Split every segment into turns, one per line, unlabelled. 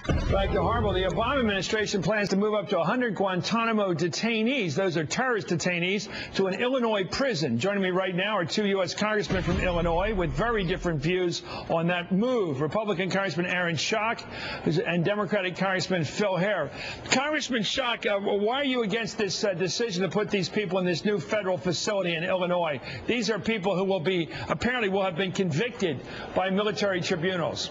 Back to Hardball. The Obama administration plans to move up to 100 Guantanamo detainees, those are terrorist detainees, to an Illinois prison. Joining me right now are two U.S. congressmen from Illinois with very different views on that move. Republican Congressman Schock and Democratic Congressman Hare. Congressman Schock, why are you against this decision to put these people in this new federal facility in Illinois? These are people who apparently will have been convicted by military tribunals.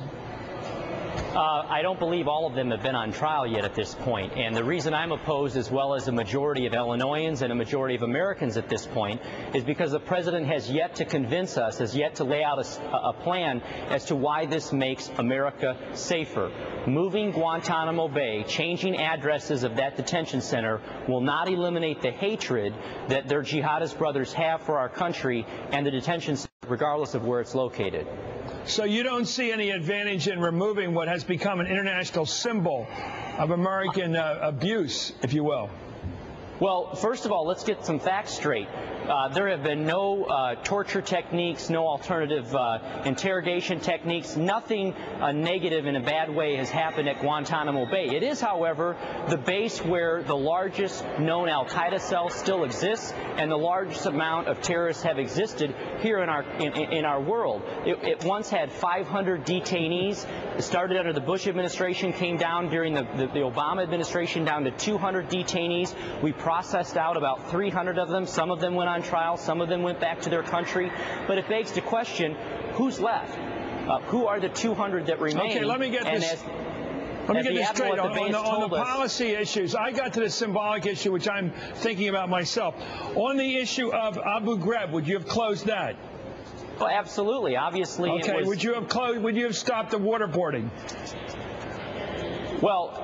I don't believe all of them have been on trial yet at this point. And the reason I'm opposed, as well as a majority of Illinoisans and a majority of Americans at this point, is because the president has yet to convince us, has yet to lay out a plan as to why this makes America safer. Moving Guantanamo Bay, changing addresses of that detention center, will not eliminate the hatred that their jihadist brothers have for our country and the detention center, regardless of where it's located.
So you don't see any advantage in removing what has become an international symbol of American abuse, if you will?
Well, first of all, let's get some facts straight. There have been no torture techniques, no alternative interrogation techniques. Nothing negative in a bad way has happened at Guantanamo Bay. It is, however, the base where the largest known al-Qaeda cell still exists and the largest amount of terrorists have existed here in our world. It once had 500 detainees. It started under the Bush administration, came down during the Obama administration down to 200 detainees. We processed out about 300 of them. Some of them went on trial, some of them went back to their country. But it begs the question, who's left? Who are the 200 that remain?
Okay, let me get this. Let me get this straight on the policy issues. I got to the symbolic issue, which I'm thinking about myself. On the issue of Abu Ghraib, would you have closed that?
Well, absolutely. Obviously,
okay. Would you have stopped the waterboarding?
Well,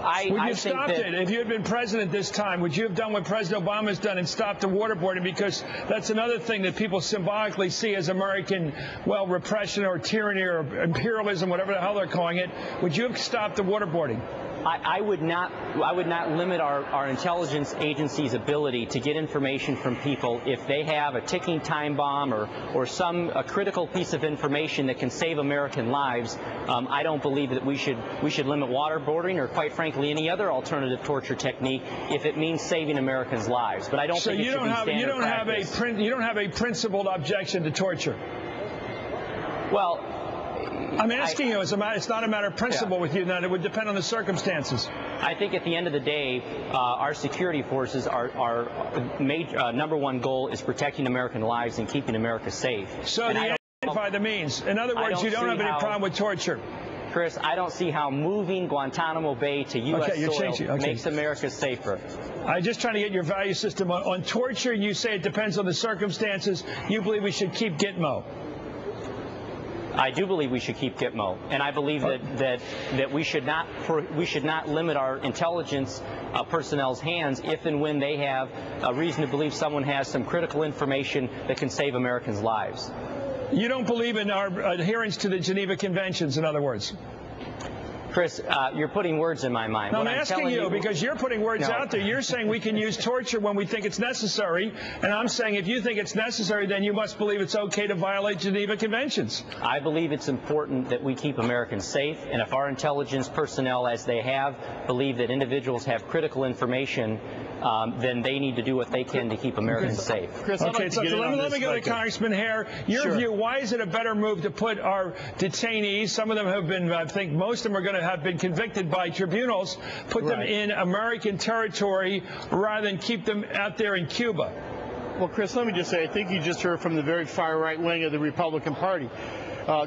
would you have stopped it? If you had been president this time, would you have done what President Obama has done and stopped the waterboarding? Because that's another thing that people symbolically see as American, well, repression or tyranny or imperialism, whatever the hell they're calling it. Would you have stopped the waterboarding?
I would not limit our intelligence agency's ability to get information from people if they have a ticking time bomb or some critical piece of information that can save American lives. I don't believe that we should limit waterboarding or, quite frankly, any other alternative torture technique if it means saving Americans' lives. But I don't think it should be standard practice.
You don't have a principled objection to torture.
Well,
I'm asking you, it's not a matter of principle with you, that it would depend on the circumstances.
I think at the end of the day, our security forces, our number one goal is protecting American lives and keeping America safe.
So they identify the means. In other words, you don't have any problem with torture.
Chris, I don't see how moving Guantanamo Bay to U.S. soil makes America safer.
I'm just trying to get your value system on torture. You say it depends on the circumstances. You believe we should keep Gitmo.
I do believe we should keep Gitmo, and I believe that we should not limit our intelligence personnel's hands if and when they have a reason to believe someone has some critical information that can save Americans' lives.
You don't believe in our adherence to the Geneva Conventions, in other words?
Chris, you're putting words in my mind.
No, I'm asking you because you're putting words out there. You're saying we can use torture when we think it's necessary, and I'm saying if you think it's necessary, then you must believe it's okay to violate Geneva Conventions.
I believe it's important that we keep Americans safe, and if our intelligence personnel, as they have, believe that individuals have critical information, then they need to do what they can to keep Americans safe.
Chris, okay, so let me go to Congressman Hare. Your view, why is it a better move to put our detainees, some of them have been, I think most of them are going to have been convicted by tribunals, put them in American territory rather than keep them out there in Cuba?
Well, Chris, let me just say, I think you just heard from the very far right wing of the Republican Party.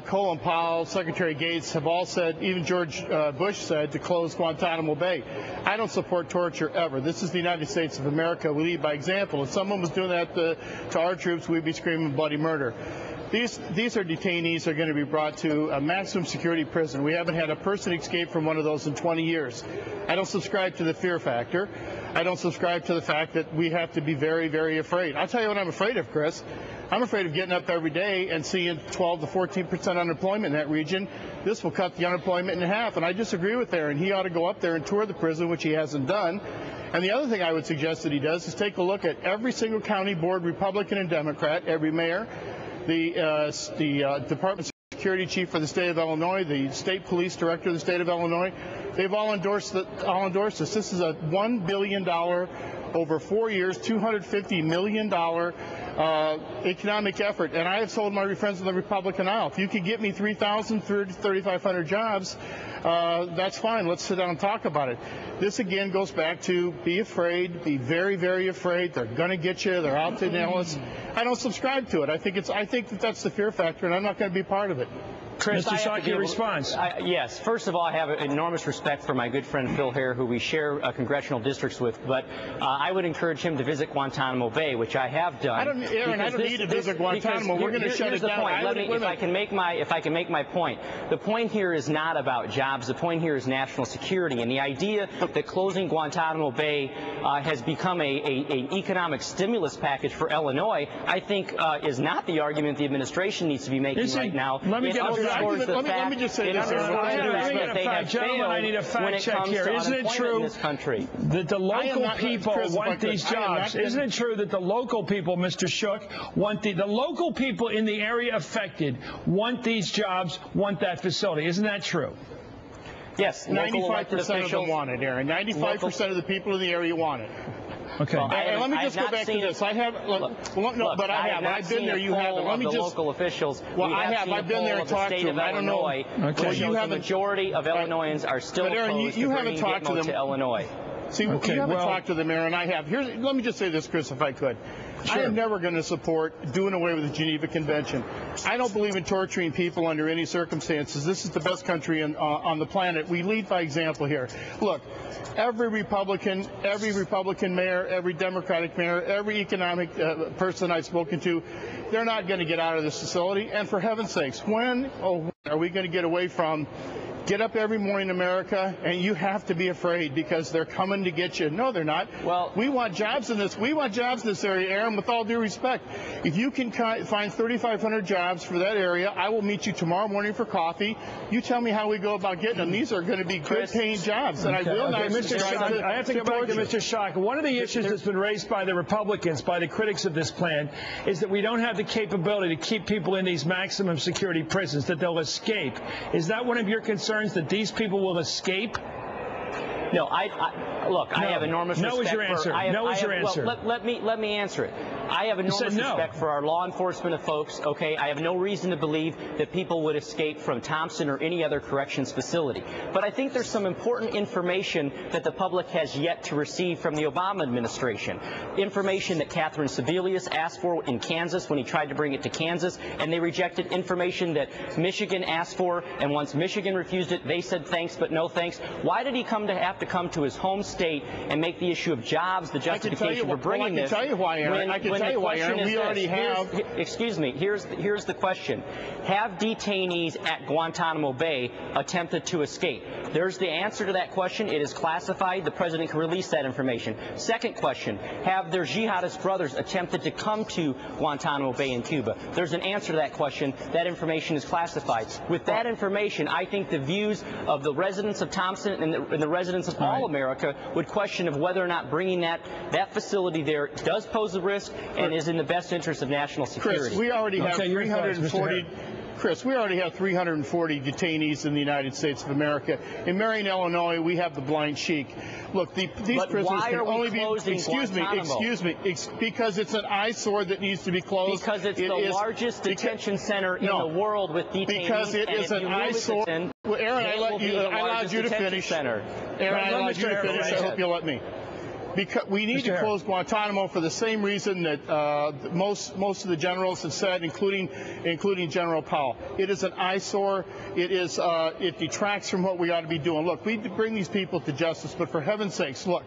Colin Powell, Secretary Gates have all said, even George Bush said, to close Guantanamo Bay. I don't support torture ever. This is the United States of America. We lead by example. If someone was doing that to our troops, we'd be screaming bloody murder. These are detainees that are going to be brought to a maximum security prison. We haven't had a person escape from one of those in 20 years. I don't subscribe to the fear factor. I don't subscribe to the fact that we have to be very, very afraid. I'll tell you what I'm afraid of, Chris. I'm afraid of getting up every day and seeing 12 to 14% unemployment in that region. This will cut the unemployment in half, and I disagree with Aaron. He ought to go up there and tour the prison, which he hasn't done. And the other thing I would suggest that he does is take a look at every single county board, Republican and Democrat, every mayor, the Department of security chief for the state of Illinois, the state police director of the state of Illinois. They've all endorsed this. This is a $1 billion, over 4 years, $250 million economic effort. And I have told my friends on the Republican aisle, if you could get me 3,000, 3,500 jobs, that's fine. Let's sit down and talk about it. This again goes back to be afraid, be very, very afraid. They're going to get you. They're out to nail us. I don't subscribe to it. I think that's the fear factor, and I'm not going to be part of it.
Chris, Mr. Schock, your response.
Yes. First of all, I have enormous respect for my good friend Phil Hare, who we share congressional districts with. But I would encourage him to visit Guantanamo Bay, which I have done.
I don't need to visit Guantanamo. We're going to shut it down.
If I can make my point. The point here is not about jobs. The point here is national security. And the idea that closing Guantanamo Bay has become an economic stimulus package for Illinois, I think, is not the argument the administration needs to be making right now.
Let me just say this.
Gentlemen, I need a fact check here. Isn't it true that the local people want these jobs? Isn't it true that the local people, Mr. Schock, want the local people in the area affected want these jobs, want that facility? Isn't that true?
Yes.
95% of them want it, Aaron. 95% of the people in the area want it.
Okay.
And let me just go back to this. I have, but I have. I've been there. You haven't. Let me just.
Local officials.
Well, I have. I've been there and talked to them. I don't know.
Okay. You have the majority of Illinoisans are still opposed to bringing Gitmo to Illinois.
See, you haven't talked to them, Aaron. I have. Let me just say this, Chris, if I could. Sure. I am never going to support doing away with the Geneva Convention. I don't believe in torturing people under any circumstances. This is the best country on the planet. We lead by example here. Look, every Republican mayor, every Democratic mayor, every economic person I've spoken to, they're not going to get out of this facility. And for heaven's sakes, when are we going to get away from get up every morning, America, and you have to be afraid because they're coming to get you? No, they're not. Well, we want jobs in this. We want jobs in this area, Aaron, with all due respect. If you can find 3,500 jobs for that area, I will meet you tomorrow morning for coffee. You tell me how we go about getting them. These are going to be good-paying jobs, and I will not.
Mr. Schock, I have to go back to Mr. Schock. One of the issues that's been raised by the Republicans, by the critics of this plan, is that we don't have the capability to keep people in these maximum security prisons, that they'll escape. Is that one of your concerns, that these people will escape?
No, look, I have enormous respect.
No is your answer. No is your answer.
Well, let me answer it. I have enormous respect for our law enforcement folks, okay? I have no reason to believe that people would escape from Thomson or any other corrections facility. But I think there's some important information that the public has yet to receive from the Obama administration. Information that Catherine Sebelius asked for in Kansas when he tried to bring it to Kansas, and they rejected. Information that Michigan asked for, and once Michigan refused it, they said thanks but no thanks. Why did he have to come to his home state and make the issue of jobs the justification for bringing this?
I can tell you why, Aaron. I can tell you why, Aaron. We already have.
Excuse me. Here's the question. Have detainees at Guantanamo Bay attempted to escape? There's the answer to that question. It is classified. The president can release that information. Second question. Have their jihadist brothers attempted to come to Guantanamo Bay in Cuba? There's an answer to that question. That information is classified. With that information, I think the views of the residents of Thomson and the residents of all America would question of whether or not bringing that facility there does pose a risk and is in the best interest of national security.
Chris, we already have 340. Chris, we already have 340 detainees in the United States of America. In Marion, Illinois, we have the blind sheik. Look, these prisoners can only be. Excuse me. Because it's an eyesore that needs to be closed.
Because it's the largest detention center in the world with detainees.
Because it is an eyesore. Well, Aaron, I allowed you to finish. Aaron, I allowed you to finish. I hope you'll let me. Because we need to close Guantanamo for the same reason that most of the generals have said, including General Powell. It is an eyesore. It detracts from what we ought to be doing. Look, we bring these people to justice, but for heaven's sakes, look.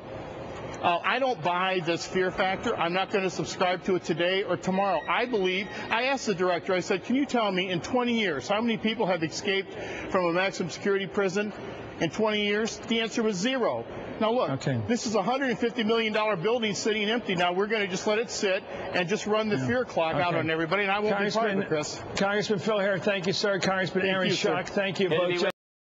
I don't buy this fear factor. I'm not going to subscribe to it today or tomorrow. I asked the director, I said, can you tell me in 20 years how many people have escaped from a maximum security prison in 20 years? The answer was 0. Now, look, this is a $150 million building sitting empty. Now, we're going to just let it sit and just run the fear clock out on everybody, and I won't be part of it, Chris.
Congressman Phil Hare, thank you, sir. Congressman Aaron Schock, thank you both.